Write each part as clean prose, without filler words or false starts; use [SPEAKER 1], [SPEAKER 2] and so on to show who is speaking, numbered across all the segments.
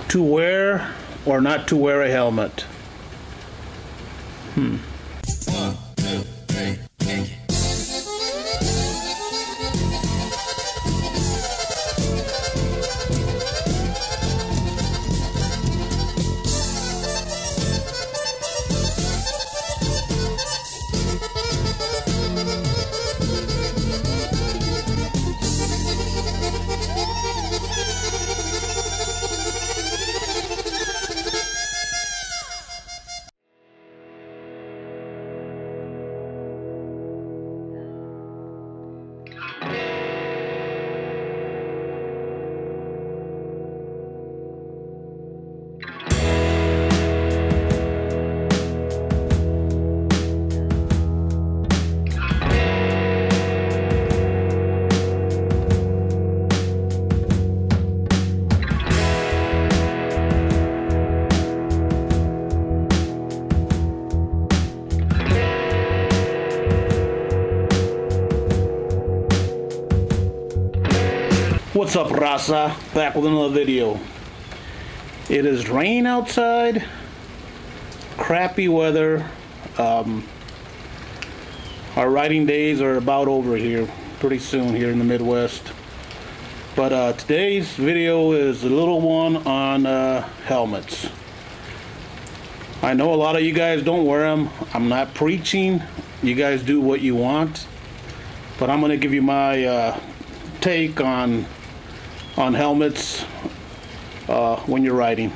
[SPEAKER 1] To wear or not to wear a helmet?
[SPEAKER 2] One, two, three, kick it.
[SPEAKER 1] What's up, Raza? Back with another video. It is rain outside, crappy weather. Our riding days are about over here, pretty soon here in the Midwest. But today's video is a little one on helmets. I know a lot of you guys don't wear them. I'm not preaching. You guys do what you want. But I'm going to give you my take on helmets when you're riding.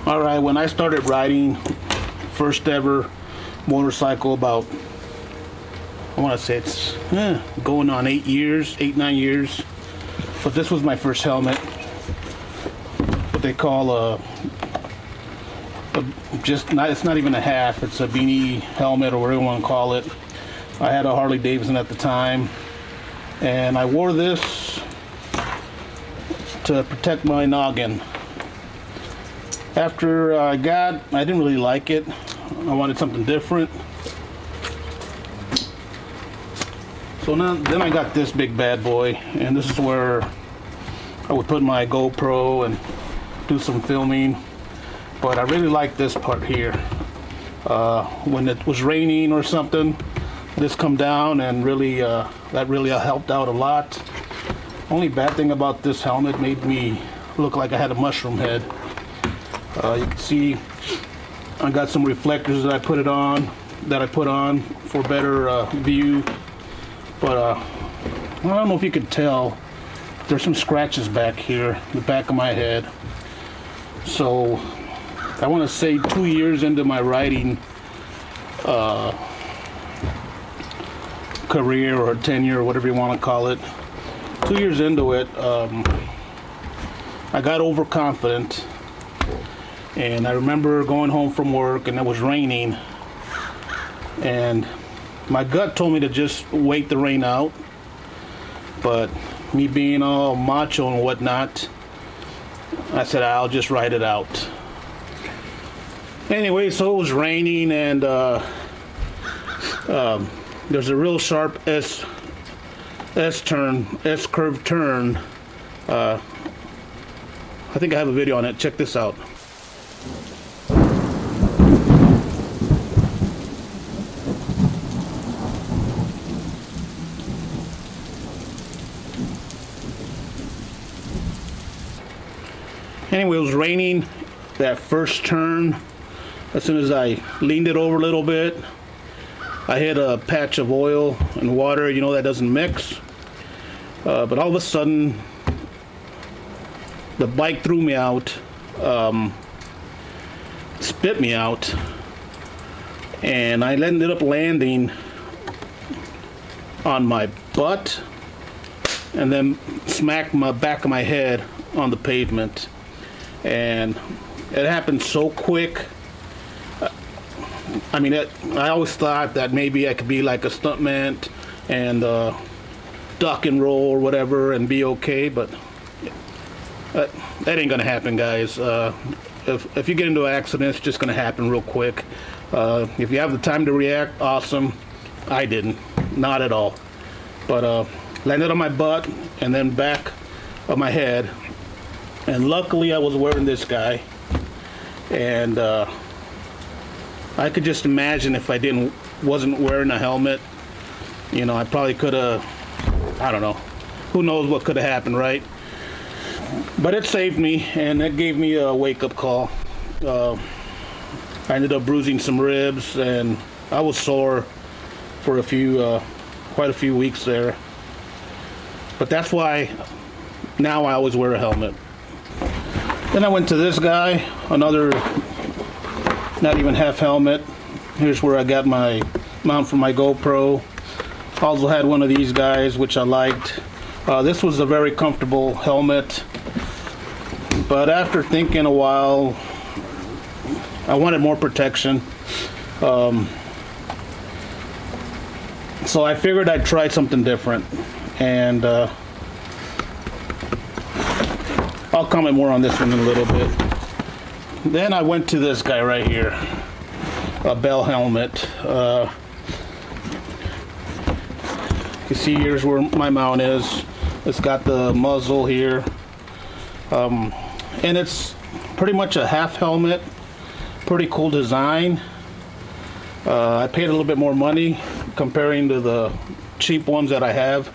[SPEAKER 1] Alright, when I started riding, first ever motorcycle, about, I want to say it's going on 8 years, 9 years. But this was my first helmet. What they call it's not even a half, it's a beanie helmet, or whatever you want to call it. I had a Harley Davidson at the time, and I wore this to protect my noggin. After I didn't really like it. I wanted something different. So then I got this big bad boy, and this is where I would put my GoPro and do some filming. But I really like this part here. When it was raining or something, this come down, and really that really helped out a lot. Only bad thing about this helmet, made me look like I had a mushroom head. You can see I got some reflectors that I put on for better view. But I don't know if you could tell, there's some scratches back here, the back of my head. So I want to say 2 years into my riding career, or tenure, or whatever you want to call it, 2 years into it, I got overconfident, and I remember going home from work, and it was raining, and my gut told me to just wait the rain out. But me being all macho and whatnot, I said I'll just ride it out. Anyway, so it was raining, and there's a real sharp S-curve turn. I think I have a video on it. Check this out. Anyway, it was raining. That first turn, as soon as I leaned it over a little bit, I hit a patch of oil and water. You know, that doesn't mix. But all of a sudden, the bike threw me out, spit me out, and I ended up landing on my butt, and then smacked my back of my head on the pavement. And it happened so quick. I mean, I always thought that maybe I could be like a stuntman and duck and roll or whatever and be okay, but that ain't gonna happen, guys. If you get into an accident, it's just gonna happen real quick. If you have the time to react, awesome. I didn't, not at all. But landed on my butt and then back of my head, And luckily I was wearing this guy, and I could just imagine if I wasn't wearing a helmet, you know, I probably could have, I don't know, who knows what could have happened, right? But it saved me, and it gave me a wake-up call. I ended up bruising some ribs, and I was sore for quite a few weeks there. But that's why now I always wear a helmet. Then I went to this guy, another not even half helmet. Here's where I got my mount for my GoPro. Also had one of these guys, which I liked. This was a very comfortable helmet, but after thinking a while, I wanted more protection. So I figured I'd try something different, and I'll comment more on this one in a little bit. Then I went to this guy right here, a Bell helmet. You see, here's where my mount is. It's got the muzzle here, and it's pretty much a half helmet. Pretty cool design. I paid a little bit more money comparing to the cheap ones that I have.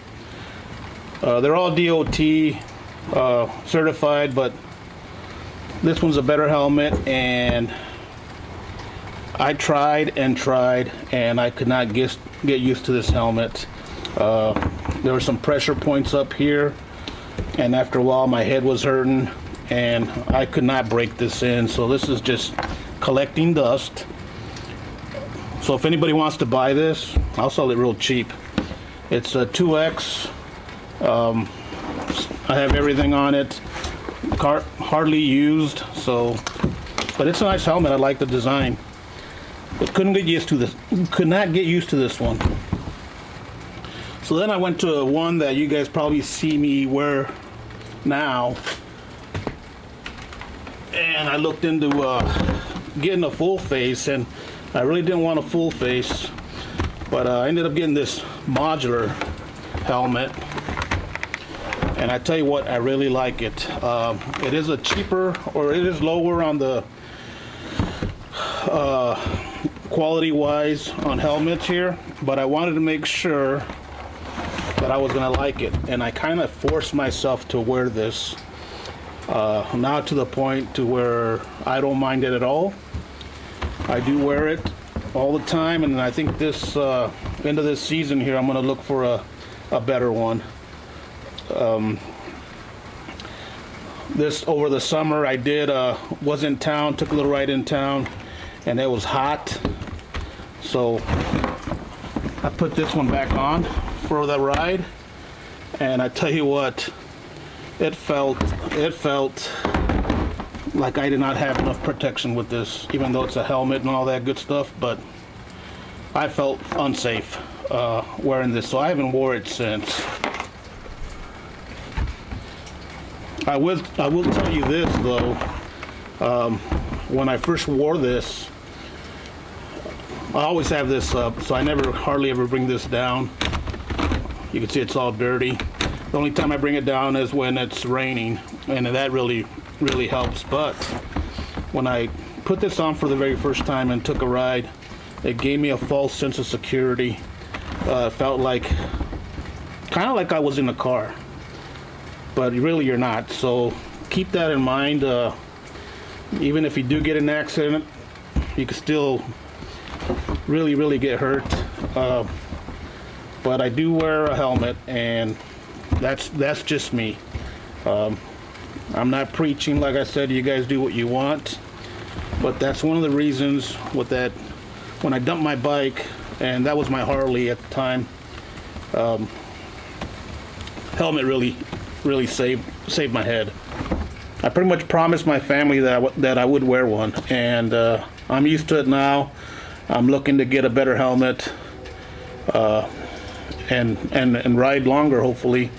[SPEAKER 1] They're all DOT certified, but this one's a better helmet, and I tried and tried, and I could not get used to this helmet. There were some pressure points up here, and after a while my head was hurting, and I could not break this in. So this is just collecting dust. So if anybody wants to buy this, I'll sell it real cheap. It's a 2X. I have everything on it. Hardly used, so, but it's a nice helmet. I like the design, but couldn't get used to this. Could not get used to this one. So then I went to one that you guys probably see me wear now, and I looked into getting a full face, and I really didn't want a full face, but I ended up getting this modular helmet. And I tell you what, I really like it. It is a cheaper, or it is lower on the quality-wise on helmets here, but I wanted to make sure that I was gonna like it, and I kind of forced myself to wear this. Now to the point to where I don't mind it at all. I do wear it all the time, and I think this end of this season here, I'm gonna look for a better one. This over the summer I did was in town, took a little ride in town, and it was hot, so I put this one back on for the ride, and I tell you what, it felt like I did not have enough protection with this, even though it's a helmet and all that good stuff. But I felt unsafe wearing this, so I haven't wore it since. I will tell you this though, when I first wore this, I always have this up, so I hardly ever bring this down. You can see it's all dirty. The only time I bring it down is when it's raining, and that really helps. But when I put this on for the very first time and took a ride, it gave me a false sense of security. It felt like, kind of like I was in a car, but really you're not. So keep that in mind. Even if you do get in an accident, you can still really get hurt. But I do wear a helmet, and that's just me. I'm not preaching. Like I said, you guys do what you want, but that's one of the reasons with that, when I dumped my bike, and that was my Harley at the time, helmet really saved my head. I pretty much promised my family that I would wear one, and I'm used to it now. I'm looking to get a better helmet, and ride longer, hopefully.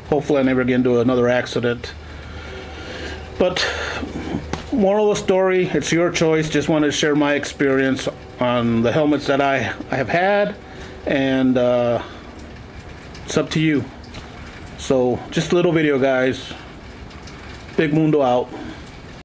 [SPEAKER 1] Hopefully I never get into another accident. But moral of the story, it's your choice. Just wanted to share my experience on the helmets that I have had, and it's up to you. So just a little video, guys. Big Mundo out.